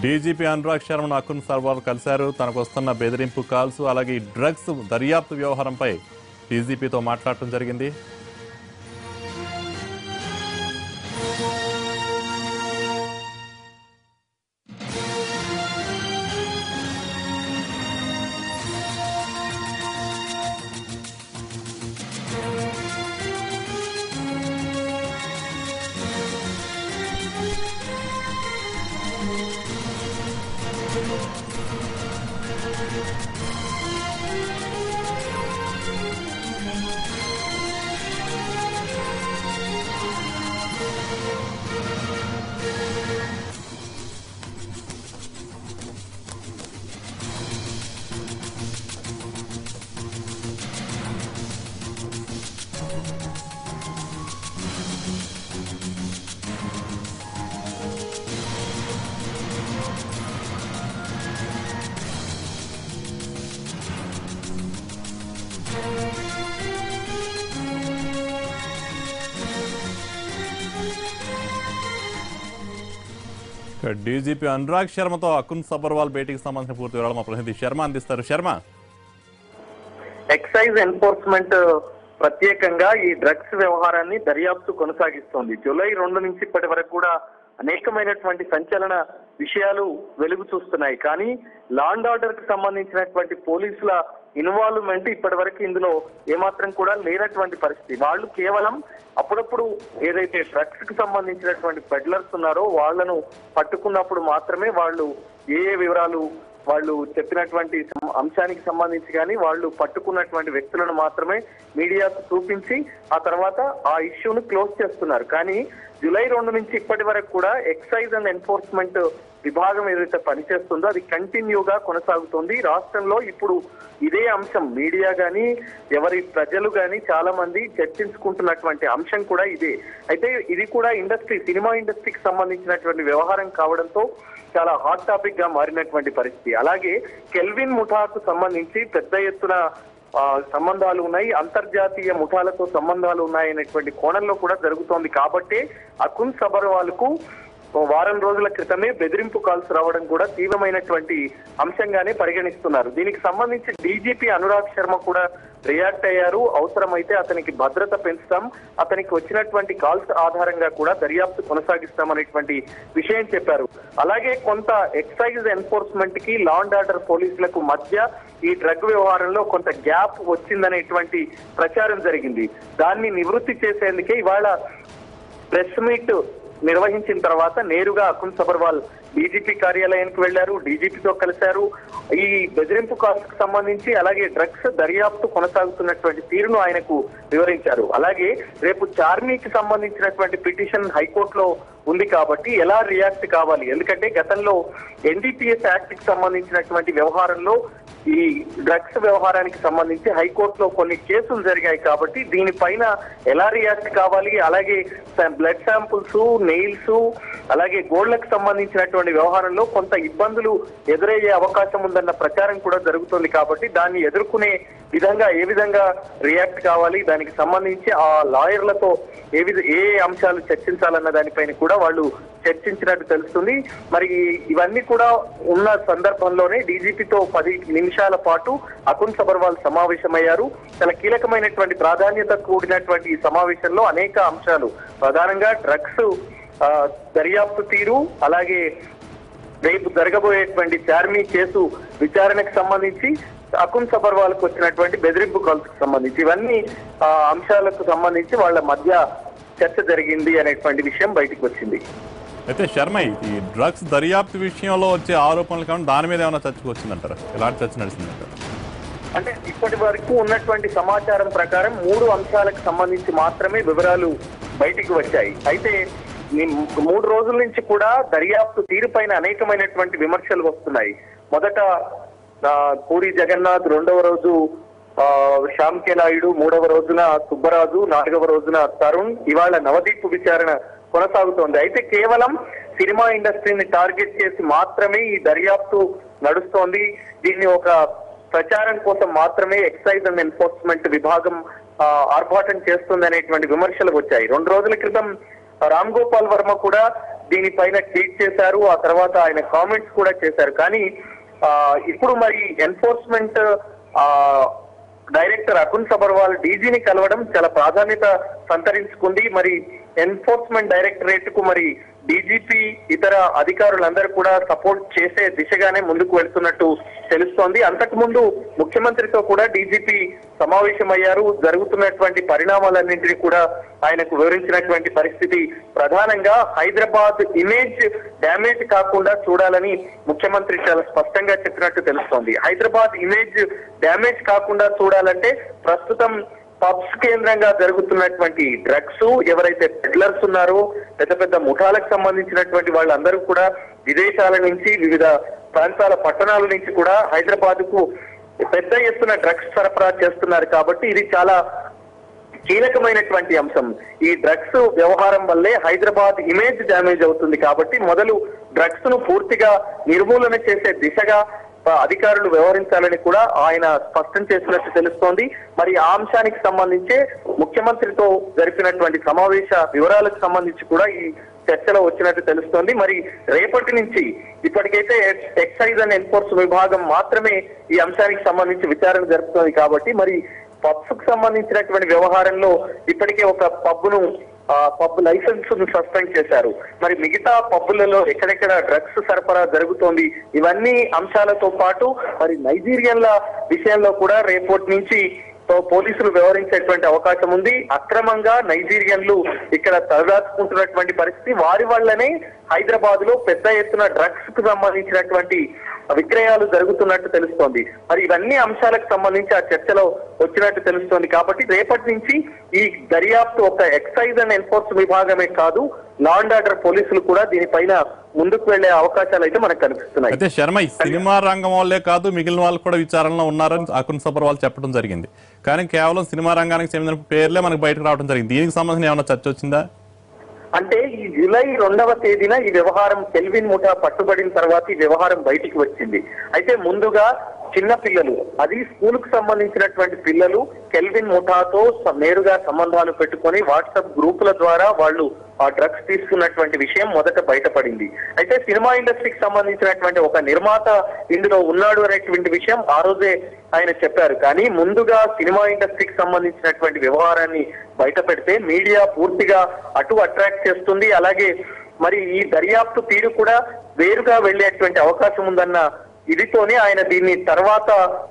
DGP Anurag శర్మను Akun serve all కలిశారు. తనకు వస్తున్న బెదిరింపు కాల్స్ అలాగే డ్రగ్స్ దర్యాప్తు వ్యవహారంపై డీజీపీతో మాట్లాడటం జరిగింది. డీజీపీ అనురాగ్ శర్మతో అకున్ సబర్వాల్ భేటీకి సంబంధించిన పూర్తి వివరాలు మా ప్రతినిధి శర్మ అందిస్తారు. శర్మ, ఎక్సైజ్ ఎన్ఫోర్స్మెంట్ ప్రత్యేకంగా ఈ డ్రగ్స్ వ్యవహారాన్ని దర్యాప్తు కొనసాగిస్తోంది. జూలై 2 నుంచి ఇప్పటి వరకు కూడా అనేకమైనటువంటి సంచలన విషయాలు వెలుగు చూస్తున్నాయి. కానీ లా అండ్ ఆర్డర్ కి సంబంధించినటువంటి పోలీసుల ఇన్వాల్వ్మెంట్ ఇప్పటి వరకు ఇందులో ఏమాత్రం కూడా లేనటువంటి పరిస్థితి. వాళ్ళు కేవలం అప్పుడప్పుడు ఏదైతే డ్రగ్స్ కి సంబంధించినటువంటి పెడ్లర్స్ ఉన్నారో వాళ్లను పట్టుకున్నప్పుడు మాత్రమే వాళ్ళు ఏ వివరాలు వాళ్ళు చెప్పినటువంటి అంశానికి సంబంధించి కానీ వాళ్ళు పట్టుకున్నటువంటి వ్యక్తులను మాత్రమే మీడియాకు చూపించి ఆ తర్వాత ఆ ఇష్యూను క్లోజ్ చేస్తున్నారు. కానీ జూలై 2 నుంచి ఇప్పటి వరకు కూడా ఎక్సైజ్ అండ్ ఎన్ఫోర్స్మెంట్ విభాగం ఏదైతే పనిచేస్తుందో అది కంటిన్యూగా కొనసాగుతుంది. రాష్ట్రంలో ఇప్పుడు ఇదే అంశం మీడియా గాని ఎవరి ప్రజలు గాని చాలా మంది చర్చించుకుంటున్నటువంటి అంశం కూడా ఇదే. అయితే ఇది కూడా సినిమా ఇండస్ట్రీకి సంబంధించినటువంటి వ్యవహారం కావడంతో చాలా హాట్ టాపిక్ గా మారినటువంటి పరిస్థితి. అలాగే కెల్విన్ ముఠాకు సంబంధించి పెద్ద ఎత్తున సంబంధాలు ఉన్నాయి, అంతర్జాతీయ ముఠాలతో సంబంధాలు ఉన్నాయనేటువంటి కోణంలో కూడా జరుగుతోంది. కాబట్టి అకున్ సబర్వాల్ కు వారం రోజుల క్రితమే బెదిరింపు కాల్స్ రావడం కూడా తీవ్రమైనటువంటి అంశంగానే పరిగణిస్తున్నారు. దీనికి సంబంధించి డీజీపీ అనురాగ్ శర్మ కూడా రియాక్ట్ అయ్యారు. అవసరమైతే అతనికి భద్రత పెంచుతాం, అతనికి వచ్చినటువంటి కాల్స్ ఆధారంగా కూడా దర్యాప్తు కొనసాగిస్తామనేటువంటి విషయం చెప్పారు. అలాగే కొంత ఎక్సైజ్ ఎన్ఫోర్స్మెంట్ కి లా అండ్ ఆర్డర్ పోలీసులకు మధ్య ఈ డ్రగ్ వ్యవహారంలో కొంత గ్యాప్ వచ్చిందనేటువంటి ప్రచారం జరిగింది. దాన్ని నివృత్తి చేసేందుకే ఇవాళ ప్రెస్ మీట్ నిర్వహించిన తర్వాత నేరుగా అకున్ సబర్వాల్ డీజీపీ కార్యాలయానికి వెళ్లారు, డీజీపీతో కలిశారు. ఈ బెదిరింపు కాల్స్ కు సంబంధించి అలాగే డ్రగ్స్ దర్యాప్తు కొనసాగుతున్నటువంటి తీరును ఆయనకు వివరించారు. అలాగే రేపు చార్మీకి సంబంధించినటువంటి పిటిషన్ హైకోర్టులో ఉంది కాబట్టి ఎలా రియాక్ట్ కావాలి, ఎందుకంటే గతంలో ఎన్డీపీఎస్ యాక్ట్ కి సంబంధించినటువంటి వ్యవహారంలో ఈ డ్రగ్స్ వ్యవహారానికి సంబంధించి హైకోర్టులో కొన్ని కేసులు జరిగాయి కాబట్టి దీనిపైన ఎలా రియాక్ట్ కావాలి, అలాగే బ్లడ్ శాంపుల్స్, నెయిల్స్, అలాగే గోళ్లకు సంబంధించినటువంటి వ్యవహారంలో కొంత ఇబ్బందులు ఎదురయ్యే అవకాశం ఉందన్న ప్రచారం కూడా జరుగుతుంది. కాబట్టి దాన్ని ఎదుర్కొనే విధంగా ఏ విధంగా రియాక్ట్ కావాలి, దానికి సంబంధించి ఆ లాయర్లతో ఏ అంశాలు చర్చించాలన్న దానిపైన కూడా వాళ్ళు చర్చించినట్టు తెలుస్తుంది. మరి ఇవన్నీ కూడా ఉన్న సందర్భంలోనే డీజీపీతో 10 నిమిషాల పాటు అకున్ సబర్వాల్ సమావేశమయ్యారు. చాలా కీలకమైనటువంటి ప్రాధాన్యత కూడినటువంటి ఈ సమావేశంలో అనేక అంశాలు, ప్రధానంగా డ్రగ్స్ దర్యాప్తు తీరు, అలాగే రేపు జరగబోయేటువంటి చార్మీ కేసు విచారణకు సంబంధించి అకున్ సబర్వాల్ కు వచ్చినటువంటి బెదిరింపు కాల్స్ కు సంబంధించి ఇవన్నీ అంశాలకు సంబంధించి వాళ్ళ మధ్య చర్చ జరిగింది అనేటువంటి విషయం బయటకు వచ్చింది. అయితే శర్మ, ఈ డ్రగ్స్ దర్యాప్తు విషయంలో వచ్చే ఆరోపణలు కానీ దాని మీద ఏమైనా చర్చకు వచ్చిందంటారా? ఎలాంటి చర్చ నడిచిందంటారు? అంటే ఇప్పటి వరకు ఉన్నటువంటి సమాచారం ప్రకారం 3 అంశాలకు సంబంధించి మాత్రమే వివరాలు బయటికి వచ్చాయి. అయితే 3 రోజుల నుంచి కూడా దర్యాప్తు తీరుపైన అనేకమైనటువంటి విమర్శలు వస్తున్నాయి. మొదట పూరి జగన్నాథ్, 2వ రోజు శ్యామ్ కే నాయుడు, 3వ రోజున సుబ్బరాజు, 4వ రోజున తరుణ్, ఇవాళ నవదీప్ విచారణ కొనసాగుతోంది. అయితే కేవలం సినిమా ఇండస్ట్రీని టార్గెట్ చేసి మాత్రమే ఈ దర్యాప్తు నడుస్తోంది. దీన్ని ఒక ప్రచారం కోసం మాత్రమే ఎక్సైజ్ అండ్ ఎన్ఫోర్స్మెంట్ విభాగం ఆర్భాటం చేస్తుంది అనేటువంటి విమర్శలు వచ్చాయి. 2 రోజుల క్రితం రామ్ గోపాల్ వర్మ కూడా దీనిపైన ట్వీట్ చేశారు. ఆ తర్వాత ఆయన కామెంట్స్ కూడా చేశారు. కానీ ఇప్పుడు మరి ఎన్ఫోర్స్మెంట్ డైరెక్టర్ అకున్ సబర్వాల్ డీజీని కలవడం చాలా ప్రాధాన్యత సంతరించుకుంది. మరి ఎన్ఫోర్స్మెంట్ డైరెక్టరేట్ కు మరి డీజీపీ ఇతర అధికారులందరూ కూడా సపోర్ట్ చేసే దిశగానే ముందుకు వెళ్తున్నట్టు తెలుస్తోంది. అంతకుముందు ముఖ్యమంత్రితో కూడా డీజీపీ సమావేశమయ్యారు. జరుగుతున్నటువంటి పరిణామాలన్నింటినీ కూడా ఆయనకు వివరించినటువంటి పరిస్థితి. ప్రధానంగా హైదరాబాద్ ఇమేజ్ డ్యామేజ్ కాకుండా చూడాలని ముఖ్యమంత్రి చాలా స్పష్టంగా చెప్పినట్టు తెలుస్తోంది. హైదరాబాద్ ఇమేజ్ డ్యామేజ్ కాకుండా చూడాలంటే ప్రస్తుతం పబ్స్ కేంద్రంగా జరుగుతున్నటువంటి డ్రగ్స్, ఎవరైతే పెడ్లర్స్ ఉన్నారో పెద్ద పెద్ద ముఠాలకు సంబంధించినటువంటి వాళ్ళందరూ కూడా విదేశాల నుంచి వివిధ ప్రాంతాల పట్టణాల నుంచి కూడా హైదరాబాద్ కు పెద్ద ఎత్తున డ్రగ్స్ సరఫరా చేస్తున్నారు. కాబట్టి ఇది చాలా కీలకమైనటువంటి అంశం. ఈ డ్రగ్స్ వ్యవహారం వల్లే హైదరాబాద్ ఇమేజ్ డ్యామేజ్ అవుతుంది. కాబట్టి మొదలు డ్రగ్స్ ను పూర్తిగా నిర్మూలన చేసే దిశగా అధికారులు వ్యవహరించాలని కూడా ఆయన స్పష్టం చేసినట్టు తెలుస్తోంది. మరి ఆ అంశానికి సంబంధించి ముఖ్యమంత్రితో జరిపినటువంటి సమావేశ వివరాలకు సంబంధించి కూడా ఈ చర్చలో వచ్చినట్టు తెలుస్తోంది. మరి రేపటి నుంచి ఇప్పటికైతే ఎక్సైజ్ అండ్ ఎన్ఫోర్స్ విభాగం మాత్రమే ఈ అంశానికి సంబంధించి విచారణ జరుపుతోంది. కాబట్టి మరి పబ్స్ కు సంబంధించినటువంటి వ్యవహారంలో ఇప్పటికే ఒక పబ్ లైసెన్స్ ను సస్పెండ్ చేశారు. మరి మిగతా పబ్బులలో ఎక్కడెక్కడ డ్రగ్స్ సరఫరా జరుగుతోంది, ఇవన్నీ అంశాలతో పాటు మరి నైజీరియన్ల విషయంలో కూడా రేపటి నుంచి పోలీసులు వ్యవహరించేటువంటి అవకాశం ఉంది. అక్రమంగా నైజీరియన్లు ఇక్కడ తలదాచుకుంటున్నటువంటి పరిస్థితి, వారి వల్లనే హైదరాబాద్ లో పెద్ద ఎత్తున డ్రగ్స్ కు సంబంధించినటువంటి విక్రయాలు జరుగుతున్నట్టు తెలుస్తోంది. మరి ఇవన్నీ అంశాలకు సంబంధించి ఆ చర్చలో వచ్చినట్టు తెలుస్తోంది. కాబట్టి రేపటి నుంచి ఈ దర్యాప్తు ఒక ఎక్సైజ్ అండ్ ఎన్ఫోర్స్ విభాగమే కాదు, లా అండ్ ఆర్డర్ పోలీసులు కూడా దీనిపైన ముందుకు వెళ్లే అవకాశాలు అయితే మనకు కనిపిస్తున్నాయి. అయితే శర్మ, సినిమా రంగం వాళ్ళే కాదు మిగిలిన వాళ్ళు కూడా విచారణలో ఉన్నారని అకున్ సబర్వాల్ చెప్పడం జరిగింది. కానీ కేవలం సినిమా రంగానికి చెందిన పేర్లే మనకు బయటకు రావడం జరిగింది. దీనికి సంబంధించిన ఏమైనా చర్చ వచ్చిందా? అంటే ఈ జూలై 2వ తేదీన ఈ వ్యవహారం కెల్విన్ ముఠా పట్టుబడిన తర్వాత ఈ వ్యవహారం బయటికి వచ్చింది. అయితే ముందుగా చిన్న పిల్లలు, అది స్కూల్ కు సంబంధించినటువంటి పిల్లలు కెల్విన్ ముఠాతో నేరుగా సంబంధాలు పెట్టుకొని వాట్సాప్ గ్రూపుల ద్వారా వాళ్ళు ఆ డ్రగ్స్ తీసుకున్నటువంటి విషయం మొదట బయటపడింది. అయితే సినిమా ఇండస్ట్రీకి సంబంధించినటువంటి ఒక నిర్మాత ఇందులో ఉన్నాడు అనేటువంటి విషయం ఆ రోజే ఆయన చెప్పారు. కానీ ముందుగా సినిమా ఇండస్ట్రీకి సంబంధించినటువంటి వ్యవహారాన్ని బయట పెడితే మీడియా పూర్తిగా అటు అట్రాక్ట్ చేస్తుంది. అలాగే మరి ఈ దర్యాప్తు తీరు కూడా వేరుగా వెళ్లేటువంటి అవకాశం ఉందన్న ఇదితోనే ఆయన దీన్ని తర్వాత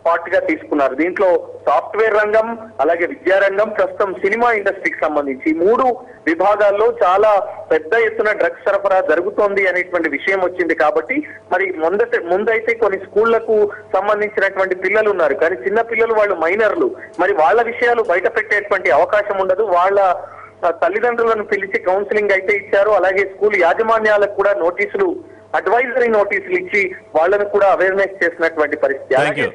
పార్ట్ గా తీసుకున్నారు. దీంట్లో సాఫ్ట్వేర్ రంగం, అలాగే విద్యారంగం, ప్రస్తుతం సినిమా ఇండస్ట్రీకి సంబంధించి ఈ 3 విభాగాల్లో చాలా పెద్ద ఎత్తున డ్రగ్స్ సరఫరా జరుగుతోంది అనేటువంటి విషయం వచ్చింది. కాబట్టి మరి ముందైతే కొన్ని స్కూళ్లకు సంబంధించినటువంటి పిల్లలు ఉన్నారు, కానీ చిన్న పిల్లలు, వాళ్ళు మైనర్లు, మరి వాళ్ళ విషయాలు బయట పెట్టేటువంటి అవకాశం ఉండదు. వాళ్ళ తల్లిదండ్రులను పిలిచి కౌన్సిలింగ్ అయితే ఇచ్చారు. అలాగే స్కూల్ యాజమాన్యాలకు కూడా అడ్వైజరీ నోటీసులు ఇచ్చి వాళ్ళను కూడా అవేర్నెస్ చేసినటువంటి పరిస్థితి. అలాగే